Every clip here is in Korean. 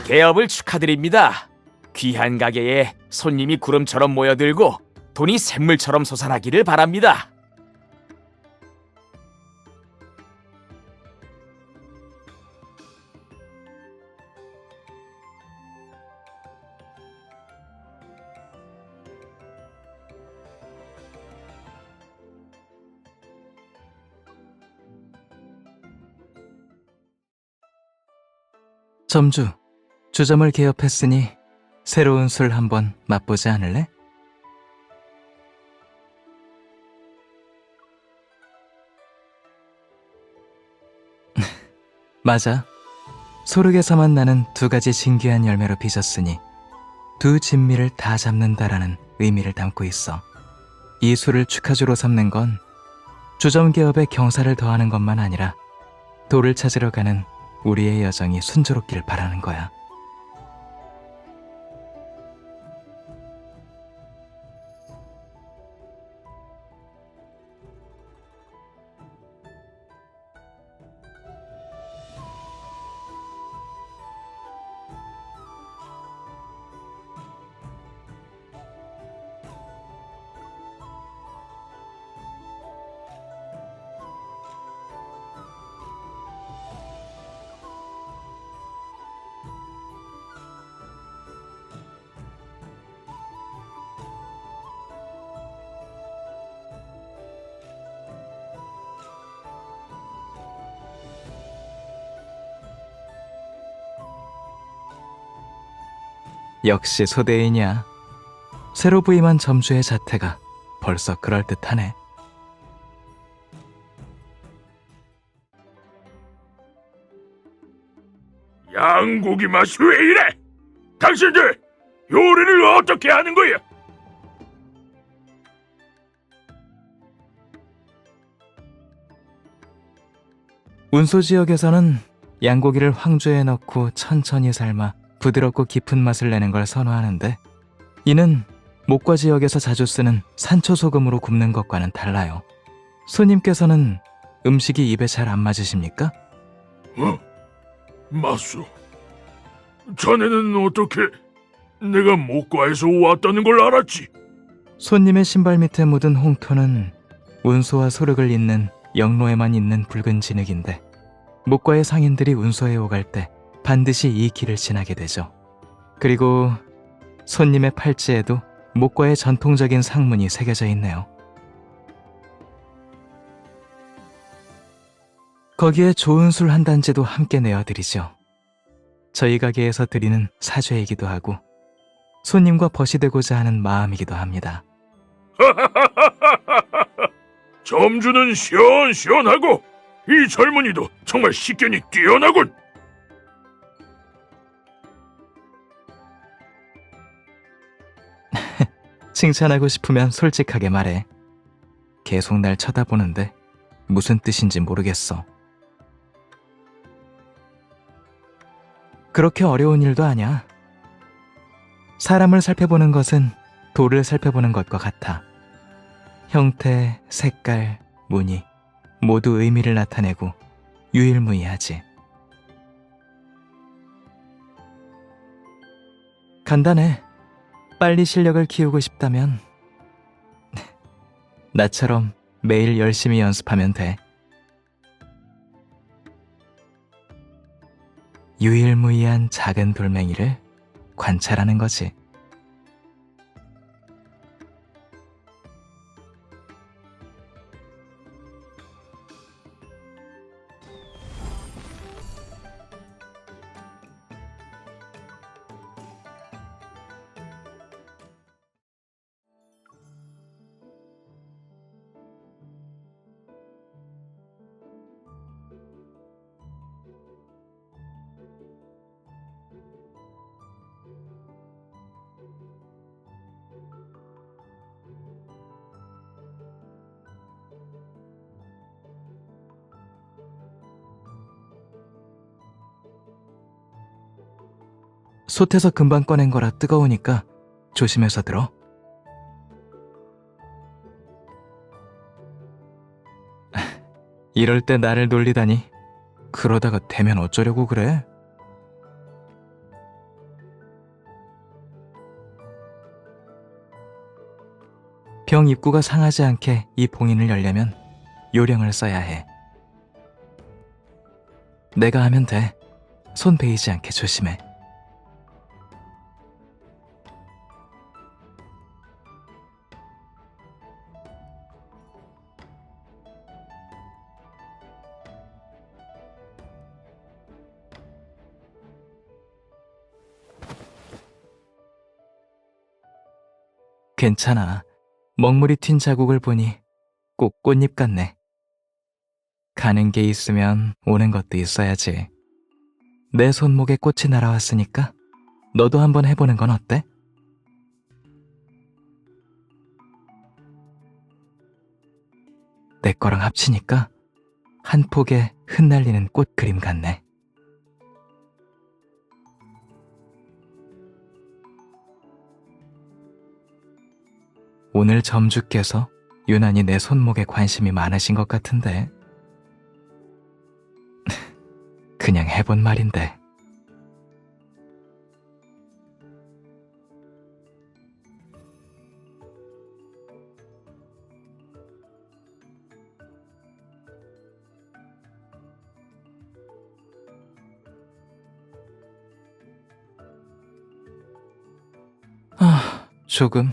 개업을 축하드립니다. 귀한 가게에 손님이 구름처럼 모여들고 돈이 샘물처럼 솟아나기를 바랍니다. 점주, 주점을 개업했으니 새로운 술 한번 맛보지 않을래? 맞아. 소륵에서만 나는 두 가지 신기한 열매로 빚었으니 두 진미를 다 잡는다라는 의미를 담고 있어. 이 술을 축하주로 삼는 건 주점 개업에 경사를 더하는 것만 아니라 돌을 찾으러 가는 우리의 여정이 순조롭길 바라는 거야. 역시 소대인이야. 새로 부임한 점주의 자태가 벌써 그럴듯하네. 양고기 맛이 왜 이래? 당신들 요리를 어떻게 하는 거야? 운소 지역에서는 양고기를 황조에 넣고 천천히 삶아 부드럽고 깊은 맛을 내는 걸 선호하는데, 이는 목과 지역에서 자주 쓰는 산초소금으로 굽는 것과는 달라요. 손님께서는 음식이 입에 잘 안 맞으십니까? 맞소. 자네는 어떻게 내가 목과에서 왔다는 걸 알았지? 손님의 신발 밑에 묻은 홍토는 운소와 소륵을 잇는 영로에만 있는 붉은 진흙인데, 목과의 상인들이 운소에 오갈 때 반드시 이 길을 지나게 되죠. 그리고 손님의 팔찌에도 목과의 전통적인 상문이 새겨져 있네요. 거기에 좋은 술 한 단지도 함께 내어드리죠. 저희 가게에서 드리는 사죄이기도 하고 손님과 벗이 되고자 하는 마음이기도 합니다. 점주는 시원시원하고 이 젊은이도 정말 식견이 뛰어나군. 칭찬하고 싶으면 솔직하게 말해. 계속 날 쳐다보는데 무슨 뜻인지 모르겠어. 그렇게 어려운 일도 아니야. 사람을 살펴보는 것은 돌을 살펴보는 것과 같아. 형태, 색깔, 무늬 모두 의미를 나타내고 유일무이하지. 간단해. 빨리 실력을 키우고 싶다면 나처럼 매일 열심히 연습하면 돼. 유일무이한 작은 돌멩이를 관찰하는 거지. 솥에서 금방 꺼낸 거라 뜨거우니까 조심해서 들어. 이럴 때 나를 놀리다니. 그러다가 되면 어쩌려고 그래? 병 입구가 상하지 않게 이 봉인을 열려면 요령을 써야 해. 내가 하면 돼. 손 베이지 않게 조심해. 괜찮아. 먹물이 튄 자국을 보니 꼭 꽃잎 같네. 가는 게 있으면 오는 것도 있어야지. 내 손목에 꽃이 날아왔으니까 너도 한번 해보는 건 어때? 내 거랑 합치니까 한 폭에 흩날리는 꽃 그림 같네. 오늘 점주께서 유난히 내 손목에 관심이 많으신 것 같은데. 그냥 해본 말인데. 조금.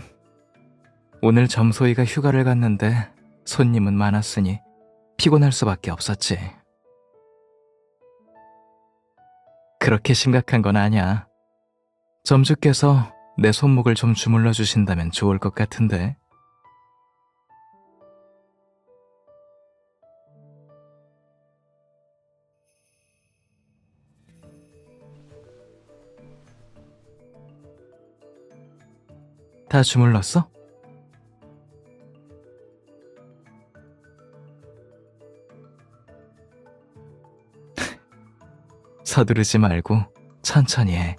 오늘 점소이가 휴가를 갔는데 손님은 많았으니 피곤할 수밖에 없었지. 그렇게 심각한 건 아니야. 점주께서 내 손목을 좀 주물러 주신다면 좋을 것 같은데. 다 주물렀어? 서두르지 말고 천천히 해.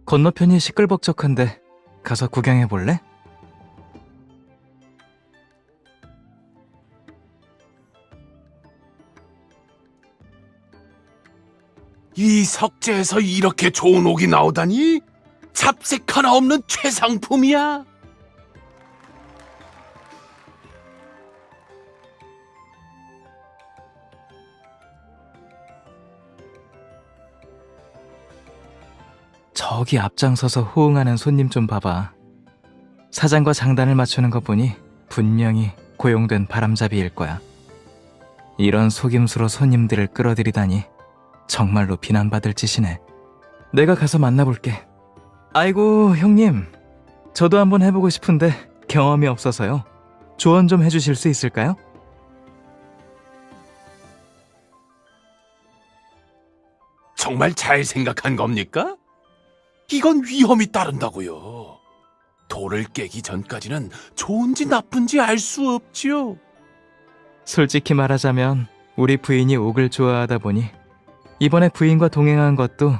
건너편이 시끌벅적한데 가서 구경해 볼래? 이 석재에서 이렇게 좋은 옥이 나오다니? 잡색 하나 없는 최상품이야. 저기 앞장서서 호응하는 손님 좀 봐봐. 사장과 장단을 맞추는 거 보니 분명히 고용된 바람잡이일 거야. 이런 속임수로 손님들을 끌어들이다니 정말로 비난받을 짓이네. 내가 가서 만나볼게. 아이고 형님, 저도 한번 해보고 싶은데 경험이 없어서요. 조언 좀 해주실 수 있을까요? 정말 잘 생각한 겁니까? 이건 위험이 따른다고요. 돌을 깨기 전까지는 좋은지 나쁜지 알 수 없지요. 솔직히 말하자면 우리 부인이 옥을 좋아하다 보니 이번에 부인과 동행한 것도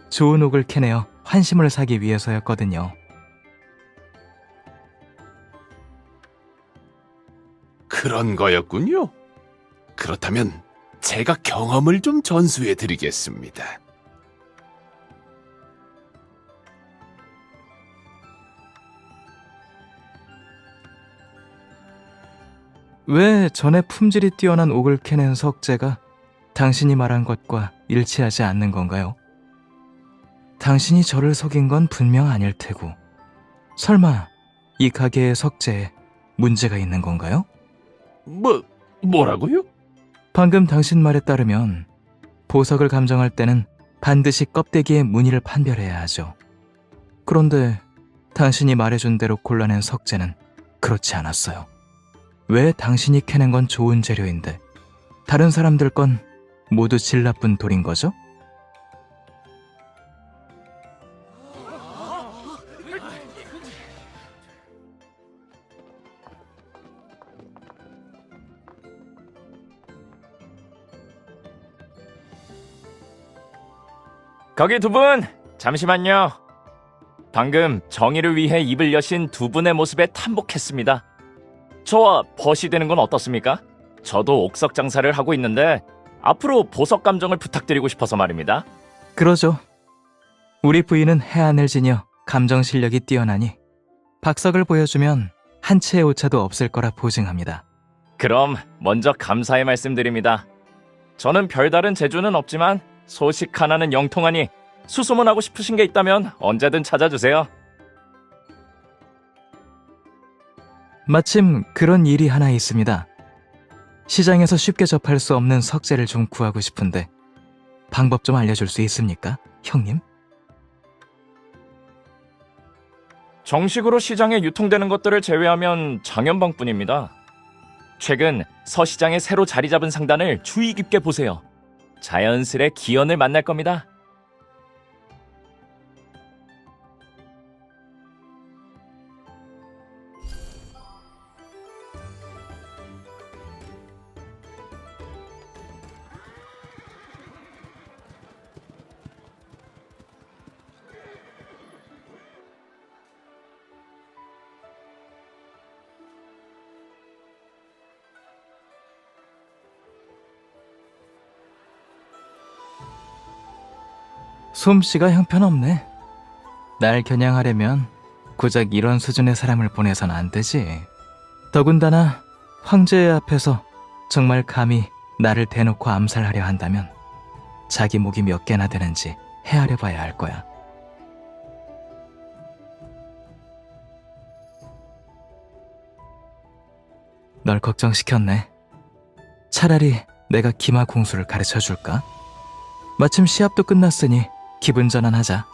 좋은 옥을 캐내어 환심을 사기 위해서였거든요. 그런 거였군요. 그렇다면 제가 경험을 좀 전수해 드리겠습니다. 왜 전에 품질이 뛰어난 옥을 캐낸 석재가 당신이 말한 것과 일치하지 않는 건가요? 당신이 저를 속인 건 분명 아닐 테고, 설마 이 가게의 석재에 문제가 있는 건가요? 뭐라고요? 방금 당신 말에 따르면 보석을 감정할 때는 반드시 껍데기의 무늬를 판별해야 하죠. 그런데 당신이 말해준 대로 골라낸 석재는 그렇지 않았어요. 왜 당신이 캐낸 건 좋은 재료인데 다른 사람들 건 모두 질 나쁜 돌인 거죠? 거기 두 분, 잠시만요. 방금 정의를 위해 입을 여신 두 분의 모습에 탐복했습니다. 저와 벗이 되는 건 어떻습니까? 저도 옥석 장사를 하고 있는데 앞으로 보석 감정을 부탁드리고 싶어서 말입니다. 그러죠. 우리 부인은 해안을 지녀 감정 실력이 뛰어나니 박석을 보여주면 한 채의 오차도 없을 거라 보증합니다. 그럼 먼저 감사의 말씀드립니다. 저는 별다른 재주는 없지만 소식 하나는 영통하니 수소문하고 싶으신 게 있다면 언제든 찾아주세요. 마침 그런 일이 하나 있습니다. 시장에서 쉽게 접할 수 없는 석재를 좀 구하고 싶은데 방법 좀 알려줄 수 있습니까, 형님? 정식으로 시장에 유통되는 것들을 제외하면 장연방뿐입니다. 최근 서시장에 새로 자리 잡은 상단을 주의 깊게 보세요. 자연스레 기연을 만날 겁니다. 솜씨가 형편없네. 날 겨냥하려면 고작 이런 수준의 사람을 보내선 안 되지. 더군다나 황제의 앞에서 정말 감히 나를 대놓고 암살하려 한다면 자기 목이 몇 개나 되는지 헤아려 봐야 할 거야. 널 걱정시켰네. 차라리 내가 기마공수를 가르쳐 줄까? 마침 시합도 끝났으니 기분 전환하자.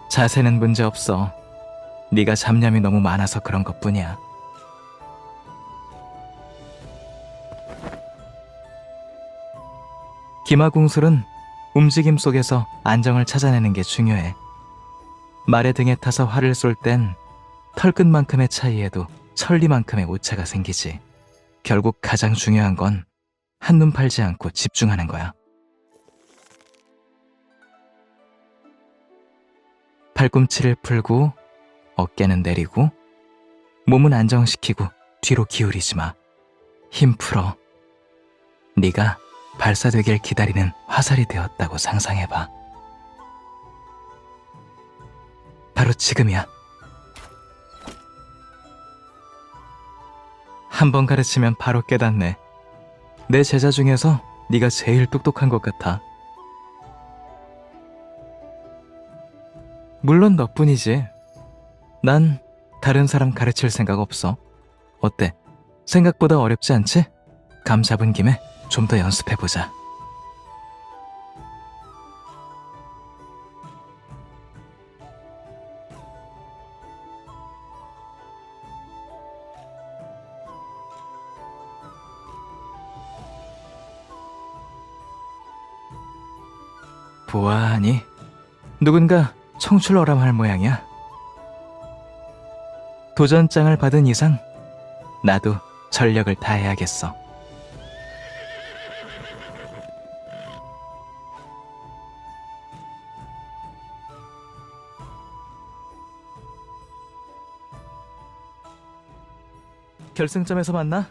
자세는 문제 없어. 네가 잡념이 너무 많아서 그런 것뿐이야. 기마공술은 움직임 속에서 안정을 찾아내는 게 중요해. 말의 등에 타서 활을 쏠 땐 털끝만큼의 차이에도 천리만큼의 오차가 생기지. 결국 가장 중요한 건 한눈 팔지 않고 집중하는 거야. 팔꿈치를 풀고 어깨는 내리고 몸은 안정시키고 뒤로 기울이지 마. 힘 풀어. 네가 발사되길 기다리는 화살이 되었다고 상상해봐. 바로 지금이야. 한 번 가르치면 바로 깨닫네. 내 제자 중에서 네가 제일 똑똑한 것 같아. 물론 너뿐이지. 난 다른 사람 가르칠 생각 없어. 어때? 생각보다 어렵지 않지? 감 잡은 김에 좀 더 연습해보자. 보아하니 누군가 청출어람할 모양이야. 도전장을 받은 이상 나도 전력을 다해야겠어. 결승점에서 만나?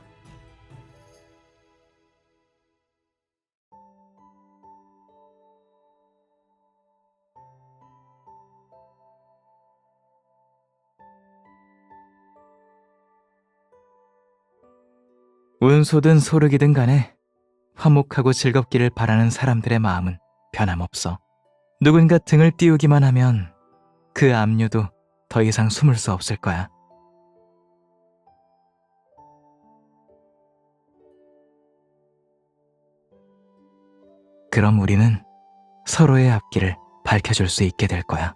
운소든 소르기든 간에 화목하고 즐겁기를 바라는 사람들의 마음은 변함없어. 누군가 등을 띄우기만 하면 그 압류도 더 이상 숨을 수 없을 거야. 그럼 우리는 서로의 앞길을 밝혀줄 수 있게 될 거야.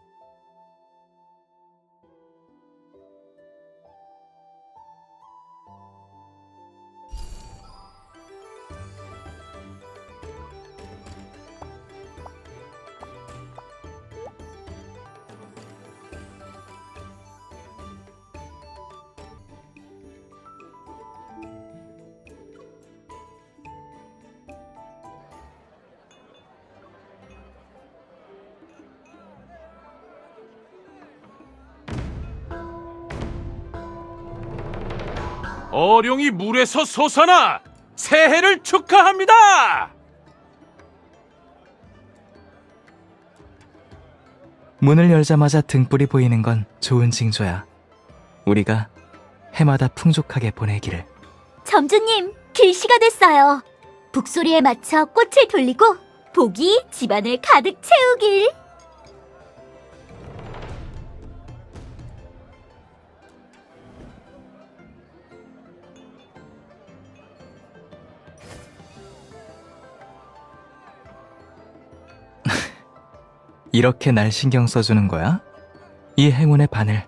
어룡이 물에서 솟아나 새해를 축하합니다. 문을 열자마자 등불이 보이는 건 좋은 징조야. 우리가 해마다 풍족하게 보내기를. 점주님, 길시가 됐어요. 북소리에 맞춰 꽃을 돌리고 복이 집안을 가득 채우길. 이렇게 날 신경 써주는 거야? 이 행운의 반을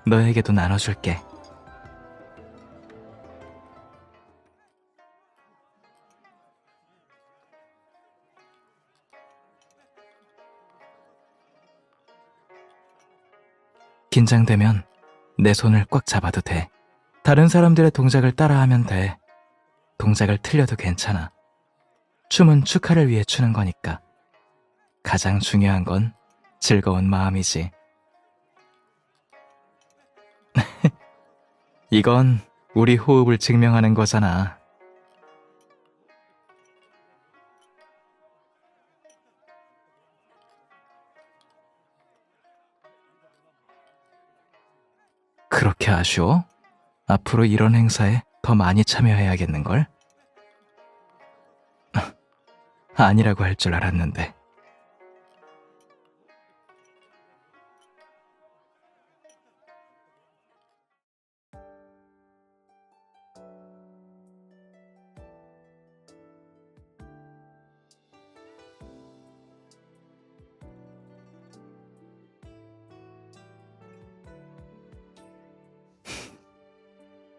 너에게도 나눠줄게. 긴장되면 내 손을 꽉 잡아도 돼. 다른 사람들의 동작을 따라하면 돼. 동작을 틀려도 괜찮아. 춤은 축하를 위해 추는 거니까. 가장 중요한 건 즐거운 마음이지. 이건 우리 호흡을 증명하는 거잖아. 그렇게 아쉬워? 앞으로 이런 행사에 더 많이 참여해야겠는걸? 아니라고 할 줄 알았는데.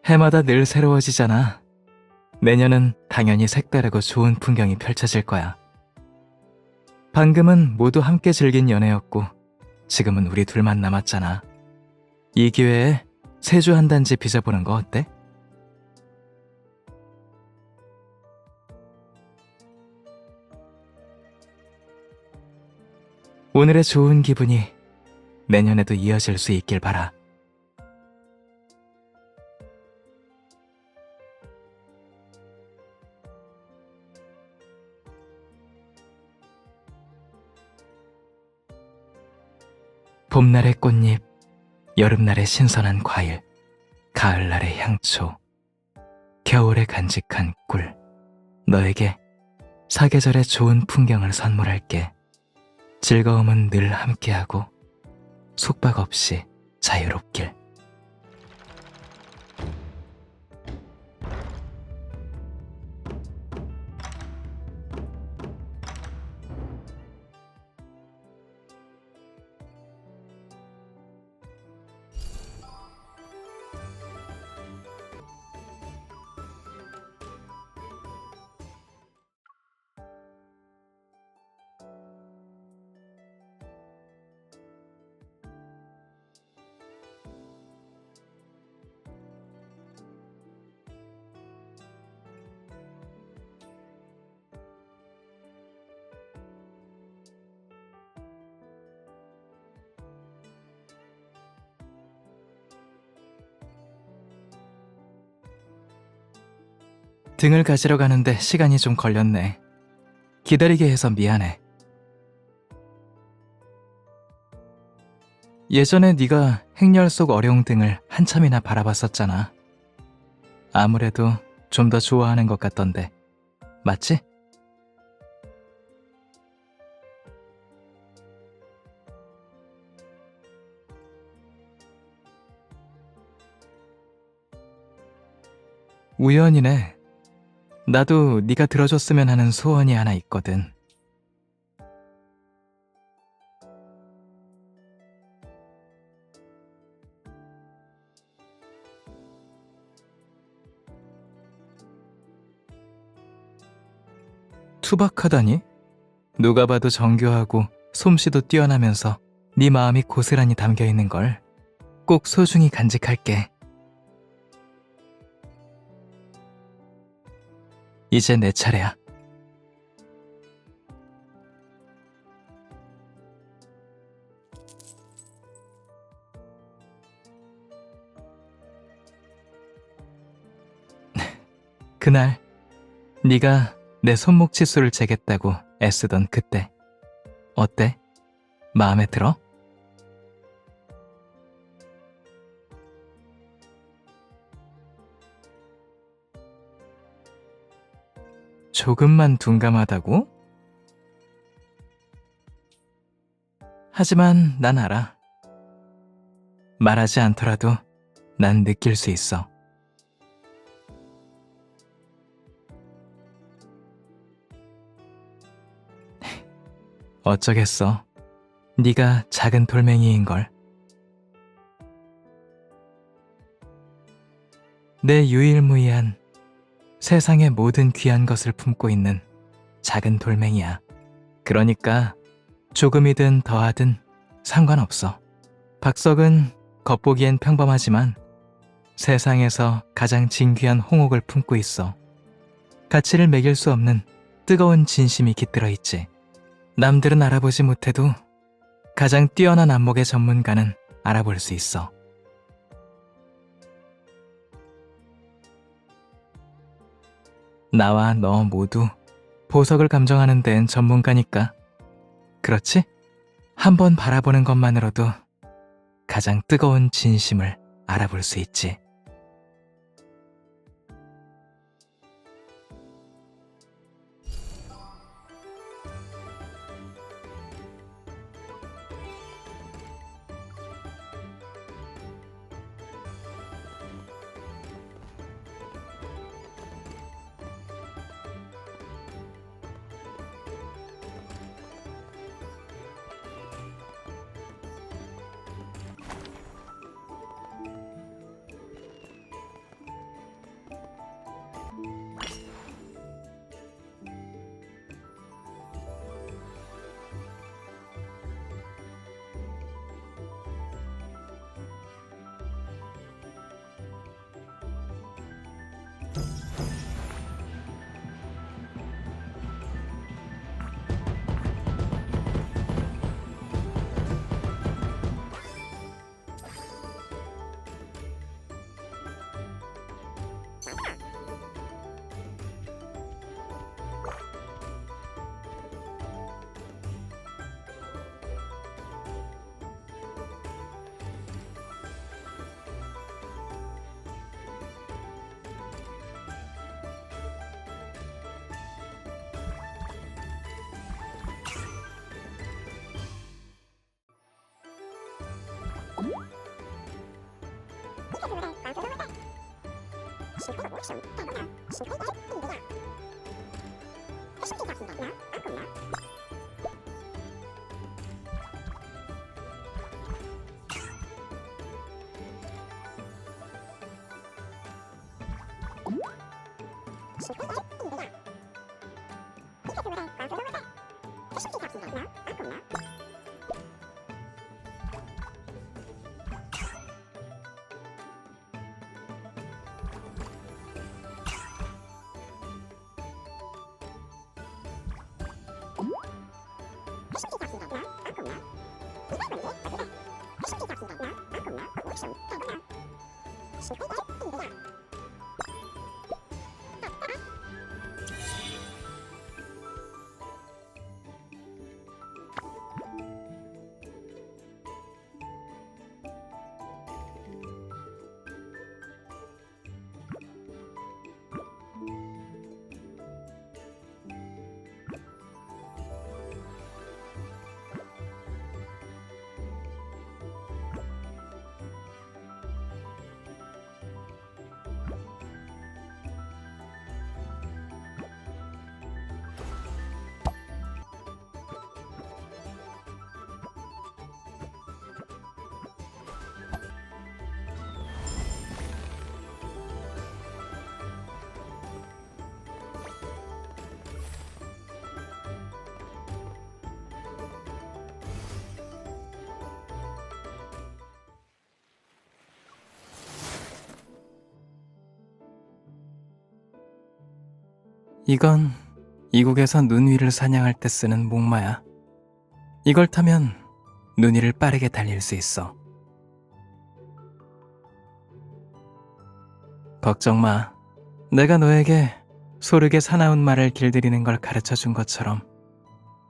해마다 늘 새로워지잖아. 내년은 당연히 색다르고 좋은 풍경이 펼쳐질 거야. 방금은 모두 함께 즐긴 연애였고 지금은 우리 둘만 남았잖아. 이 기회에 세주 한 단지 빚어보는 거 어때? 오늘의 좋은 기분이 내년에도 이어질 수 있길 바라. 봄날의 꽃잎, 여름날의 신선한 과일, 가을날의 향초, 겨울에 간직한 꿀. 너에게 사계절의 좋은 풍경을 선물할게. 즐거움은 늘 함께하고 속박 없이 자유롭길. 등을 가지러 가는데 시간이 좀 걸렸네. 기다리게 해서 미안해. 예전에 네가 행렬 속 어룡등을 한참이나 바라봤었잖아. 아무래도 좀 더 좋아하는 것 같던데. 맞지? 우연이네. 나도 네가 들어줬으면 하는 소원이 하나 있거든. 투박하다니? 누가 봐도 정교하고 솜씨도 뛰어나면서 네 마음이 고스란히 담겨있는 걸 꼭 소중히 간직할게. 이제 내 차례야. 그날 네가 내 손목 치수를 재겠다고 애쓰던 그때 어때? 마음에 들어? 조금만 둔감하다고? 하지만 난 알아. 말하지 않더라도 난 느낄 수 있어. 어쩌겠어. 네가 작은 돌멩이인걸. 내 유일무이한 세상의 모든 귀한 것을 품고 있는 작은 돌멩이야. 그러니까 조금이든 더하든 상관없어. 박석은 겉보기엔 평범하지만 세상에서 가장 진귀한 홍옥을 품고 있어. 가치를 매길 수 없는 뜨거운 진심이 깃들어 있지. 남들은 알아보지 못해도 가장 뛰어난 안목의 전문가는 알아볼 수 있어. 나와 너 모두 보석을 감정하는 데엔 전문가니까. 그렇지? 한번 바라보는 것만으로도 가장 뜨거운 진심을 알아볼 수 있지. 이건 이국에서 눈 위를 사냥할 때 쓰는 목마야. 이걸 타면 눈 위를 빠르게 달릴 수 있어. 걱정 마. 내가 너에게 소르게 사나운 말을 길들이는 걸 가르쳐 준 것처럼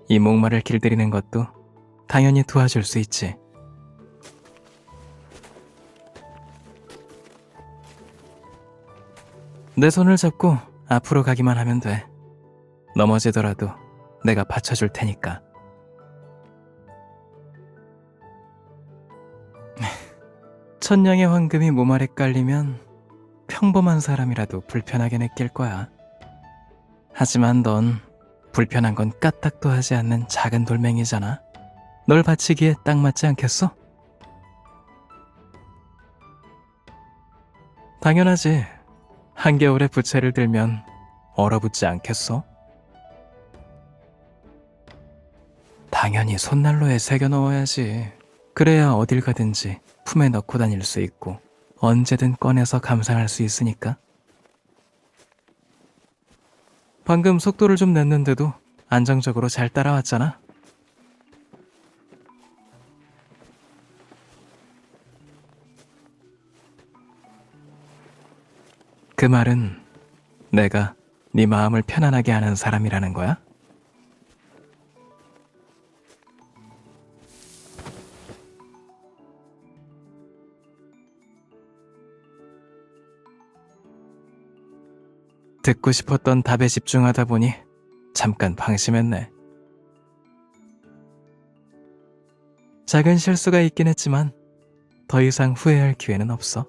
이 목마를 길들이는 것도 당연히 도와줄 수 있지. 내 손을 잡고 앞으로 가기만 하면 돼. 넘어지더라도 내가 받쳐줄 테니까. 천냥의 황금이 몸 아래 깔리면 평범한 사람이라도 불편하게 느낄 거야. 하지만 넌 불편한 건 까딱도 하지 않는 작은 돌멩이잖아. 널 받치기에 딱 맞지 않겠어? 당연하지. 한겨울에 부채를 들면 얼어붙지 않겠어? 당연히 손난로에 새겨 넣어야지. 그래야 어딜 가든지 품에 넣고 다닐 수 있고 언제든 꺼내서 감상할 수 있으니까. 방금 속도를 좀 냈는데도 안정적으로 잘 따라왔잖아. 그 말은 내가 네 마음을 편안하게 하는 사람이라는 거야? 듣고 싶었던 답에 집중하다 보니 잠깐 방심했네. 작은 실수가 있긴 했지만 더 이상 후회할 기회는 없어.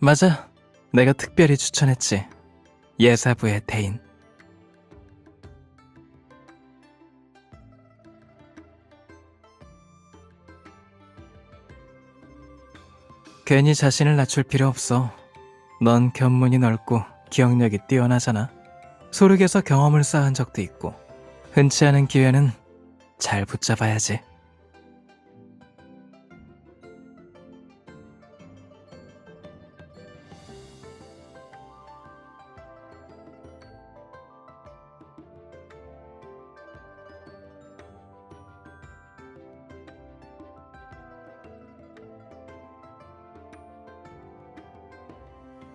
맞아. 내가 특별히 추천했지. 예사부의 대인. 괜히 자신을 낮출 필요 없어. 넌 견문이 넓고 기억력이 뛰어나잖아. 소르게서 경험을 쌓은 적도 있고 흔치 않은 기회는 잘 붙잡아야지.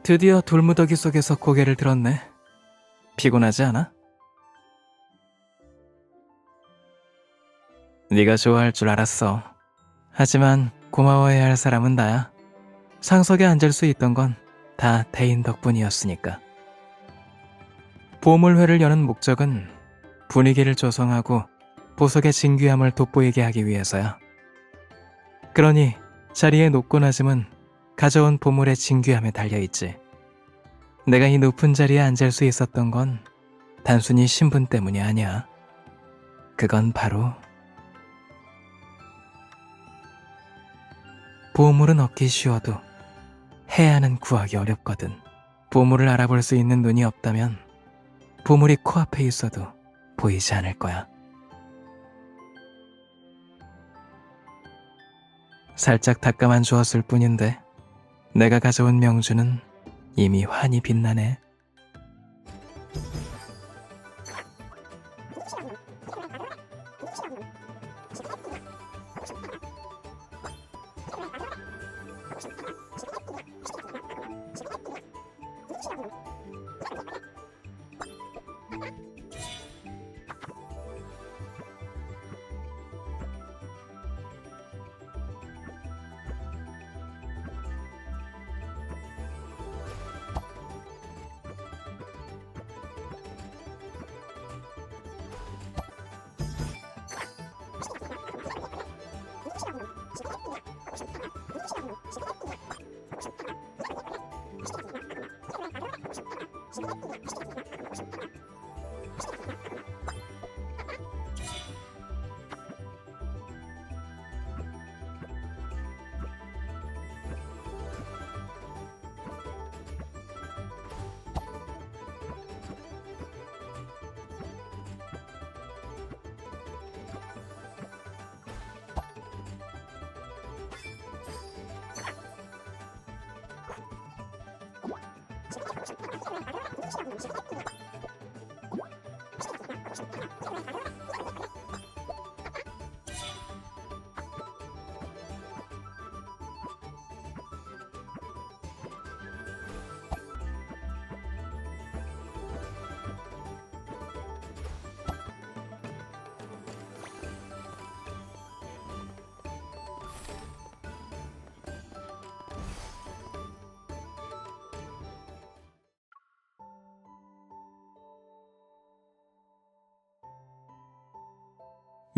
드디어 돌무더기 속에서 고개를 들었네. 피곤하지 않아? 네가 좋아할 줄 알았어. 하지만 고마워해야 할 사람은 나야. 상석에 앉을 수 있던 건 다 대인 덕분이었으니까. 보물회를 여는 목적은 분위기를 조성하고 보석의 진귀함을 돋보이게 하기 위해서야. 그러니 자리에 높고 낮음은 가져온 보물의 진귀함에 달려있지. 내가 이 높은 자리에 앉을 수 있었던 건 단순히 신분 때문이 아니야. 그건 바로 보물은 얻기 쉬워도 해야는 구하기 어렵거든. 보물을 알아볼 수 있는 눈이 없다면 보물이 코앞에 있어도 보이지 않을 거야. 살짝 닦아만 주었을 뿐인데 내가 가져온 명주는 이미 환히 빛나네.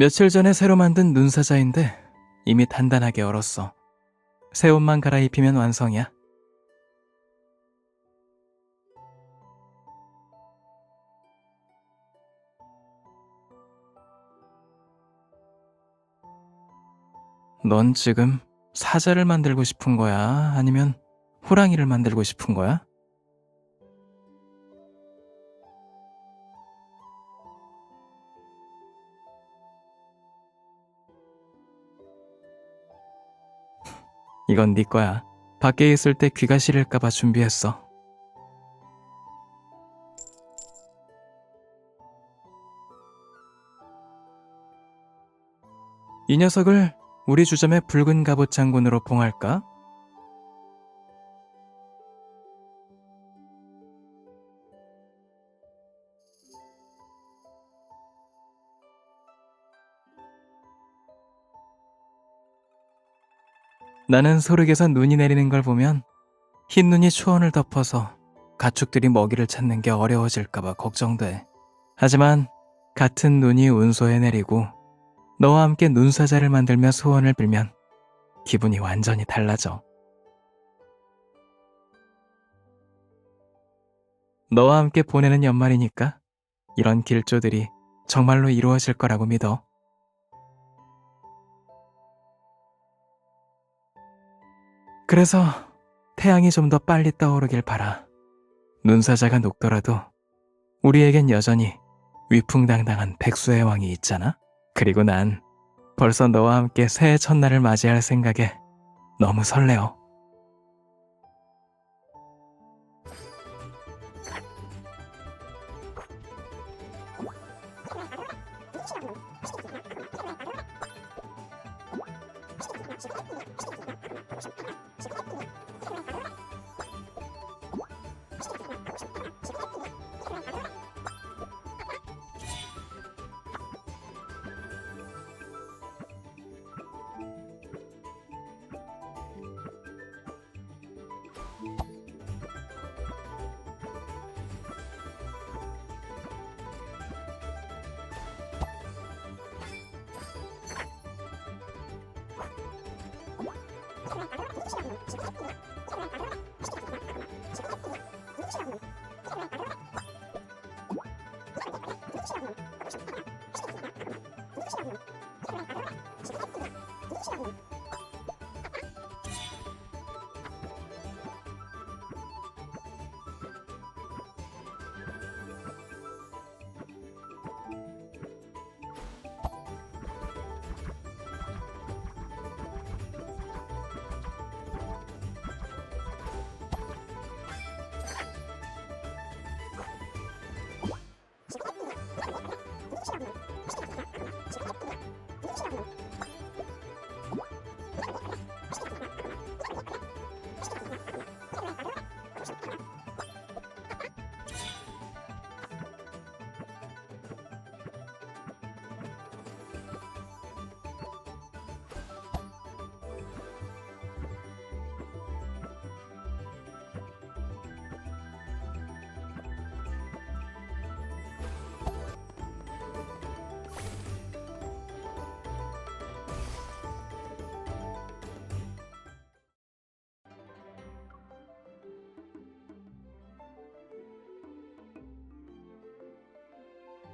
며칠 전에 새로 만든 눈사자인데 이미 단단하게 얼었어. 새 옷만 갈아입히면 완성이야. 넌 지금 사자를 만들고 싶은 거야? 아니면 호랑이를 만들고 싶은 거야? 이건 네 거야. 밖에 있을 때 귀가 시릴까봐 준비했어. 이 녀석을 우리 주점의 붉은 갑옷 장군으로 봉할까? 나는 소륵에서 눈이 내리는 걸 보면 흰 눈이 초원을 덮어서 가축들이 먹이를 찾는 게 어려워질까봐 걱정돼. 하지만 같은 눈이 운소에 내리고 너와 함께 눈사자를 만들며 소원을 빌면 기분이 완전히 달라져. 너와 함께 보내는 연말이니까 이런 길조들이 정말로 이루어질 거라고 믿어. 그래서 태양이 좀 더 빨리 떠오르길 바라. 눈사자가 녹더라도 우리에겐 여전히 위풍당당한 백수의 왕이 있잖아. 그리고 난 벌써 너와 함께 새해 첫날을 맞이할 생각에 너무 설레어.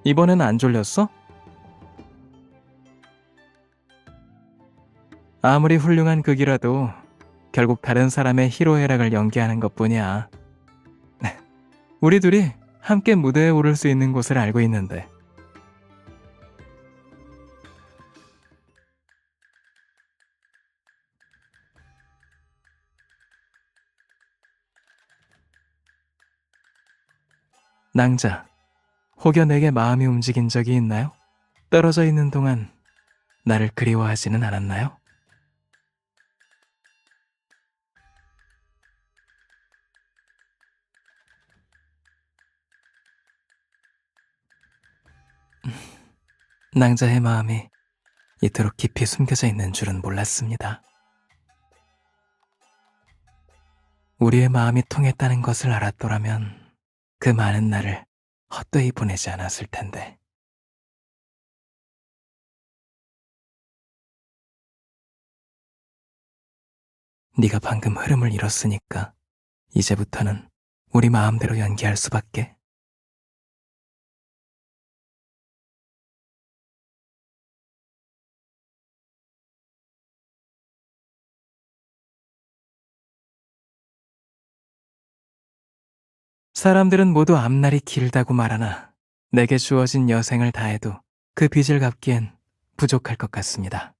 이번엔 안 졸렸어? 아무리 훌륭한 극이라도 결국 다른 사람의 희로애락을 연기하는 것뿐이야. 우리 둘이 함께 무대에 오를 수 있는 곳을 알고 있는데. 낭자, 혹여 내게 마음이 움직인 적이 있나요? 떨어져 있는 동안 나를 그리워하지는 않았나요? 낭자의 마음이 이토록 깊이 숨겨져 있는 줄은 몰랐습니다. 우리의 마음이 통했다는 것을 알았더라면 그 많은 날을 헛되이 보내지 않았을 텐데. 네가 방금 흐름을 잃었으니까 이제부터는 우리 마음대로 연기할 수밖에. 사람들은 모두 앞날이 길다고 말하나 내게 주어진 여생을 다해도 그 빚을 갚기엔 부족할 것 같습니다.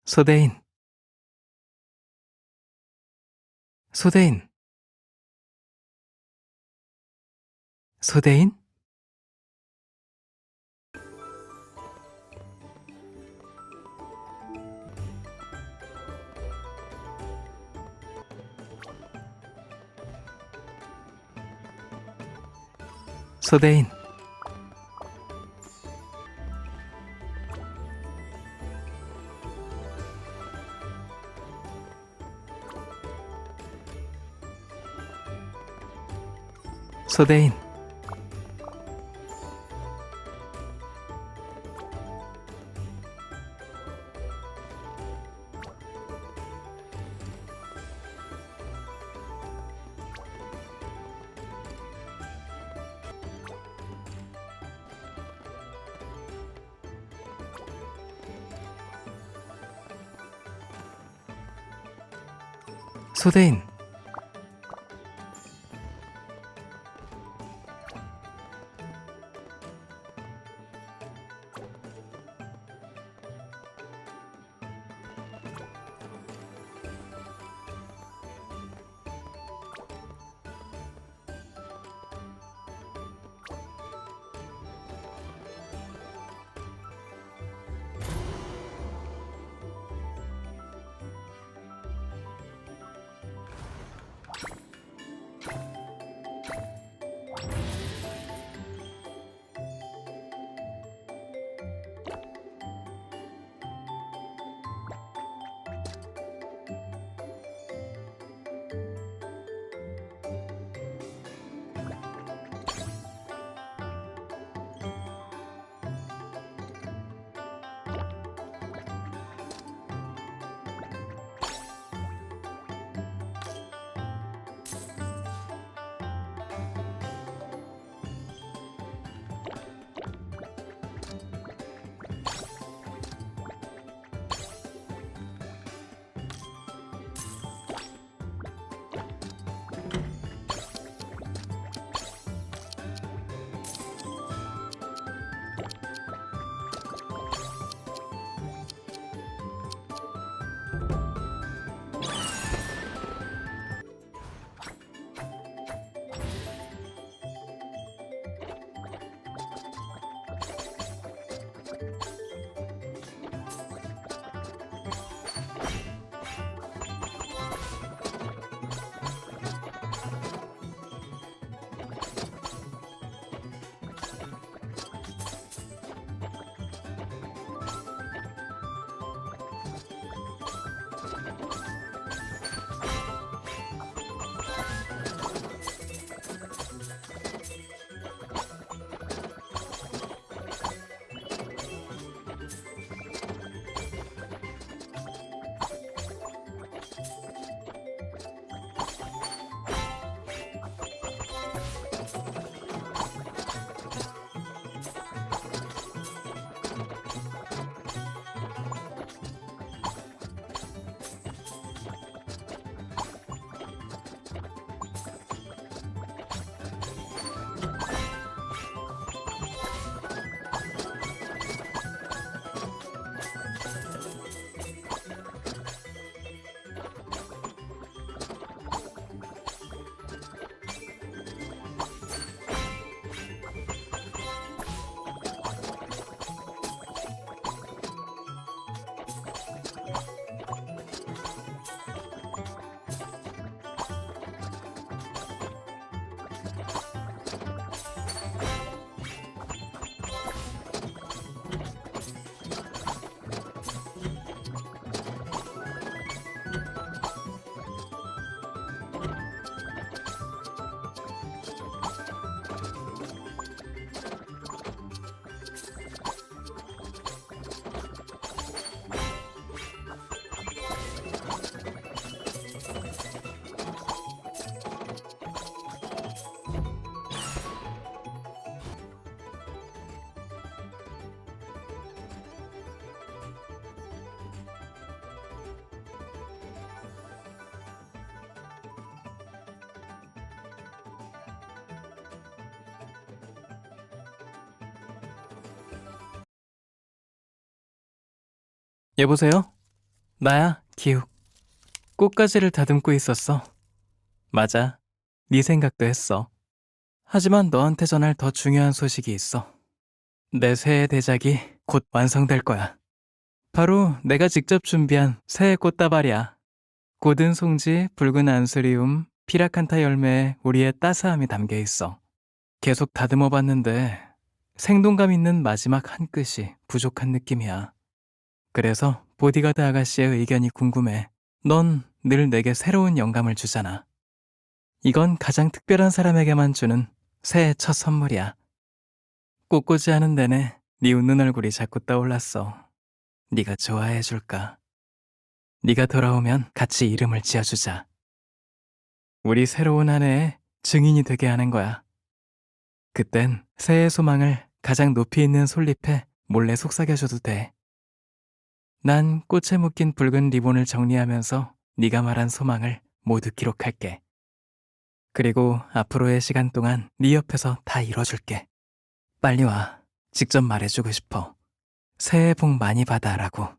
소대인, 소대인, 소대인? 소대인, 소대인, 소대인. 여보세요? 나야, 기욱. 꽃가지를 다듬고 있었어. 맞아. 네 생각도 했어. 하지만 너한테 전할 더 중요한 소식이 있어. 내 새해 대작이 곧 완성될 거야. 바로 내가 직접 준비한 새해 꽃다발이야. 고든 송지, 붉은 안스리움, 피라칸타 열매에 우리의 따스함이 담겨 있어. 계속 다듬어 봤는데 생동감 있는 마지막 한 끗이 부족한 느낌이야. 그래서 보디가드 아가씨의 의견이 궁금해. 넌 늘 내게 새로운 영감을 주잖아. 이건 가장 특별한 사람에게만 주는 새해 첫 선물이야. 꽃꽂이 하는 내내 네 웃는 얼굴이 자꾸 떠올랐어. 네가 좋아해 줄까? 네가 돌아오면 같이 이름을 지어주자. 우리 새로운 한 해의 증인이 되게 하는 거야. 그땐 새해 소망을 가장 높이 있는 솔잎에 몰래 속삭여줘도 돼. 난 꽃에 묶인 붉은 리본을 정리하면서 네가 말한 소망을 모두 기록할게. 그리고 앞으로의 시간 동안 네 옆에서 다 이뤄줄게. 빨리 와. 직접 말해주고 싶어. 새해 복 많이 받아라고.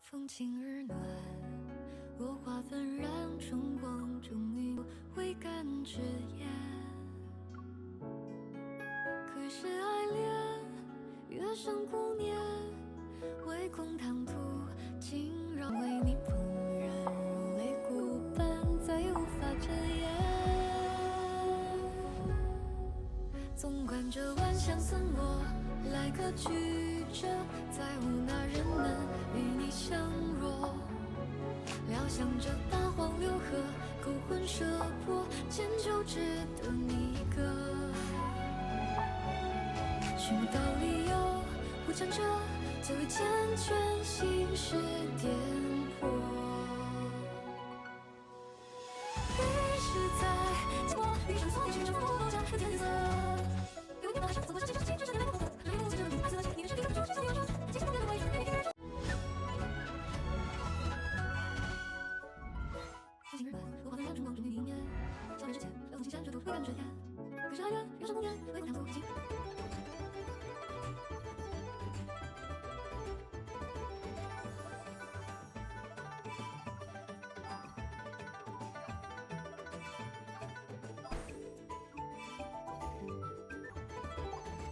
风轻日暖，落花纷然，春光中你未敢直言。可是爱恋，月上顾念，唯恐唐突惊扰，为你怦然如泪骨般，再无法遮掩。纵观这万象散落，来个曲折，再无那人能与你相若。料想着大荒流河，勾魂摄魄，迁就只得你一个。寻不到理由，不缠着，就会缱绻心事颠簸。于是在寂寞雨声错，寻着浮动，加入天色。有你把手走过这几场，这的泪不泪不接着你白色，你的身体中，身体中，几千年的委屈，给你人中。风轻日暖，落花纷然，春光中你一念，少年之前，冷青山，这途未敢直言。可是爱恋，月上顾念，唯恐唐突惊。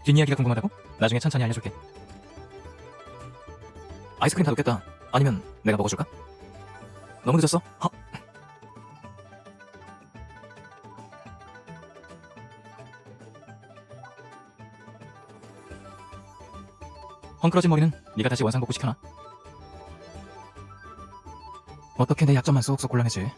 뒷이야기가 궁금하다고? 나중에 천천히 알려줄게. 아이스크림 다 녹겠다. 아니면 내가 먹어줄까? 너무 늦었어? 헝클어진 머리는 네가 다시 원상복구 시켜놔. 어떻게 내 약점만 쏙쏙 골라내지?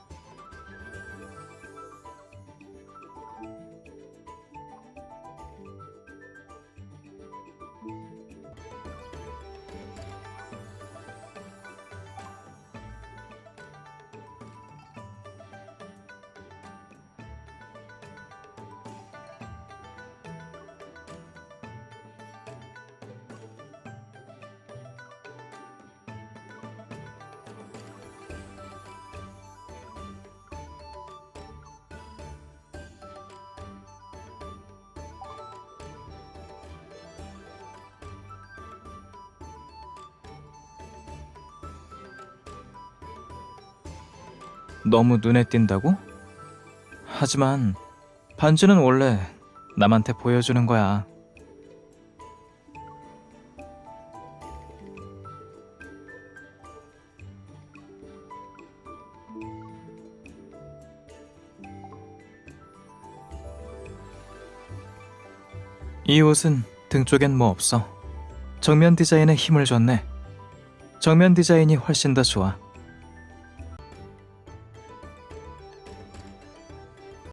너무 눈에 띈다고? 하지만 반지는 원래 남한테 보여주는 거야. 이 옷은 등 쪽엔 뭐 없어. 정면 디자인에 힘을 줬네. 정면 디자인이 훨씬 더 좋아.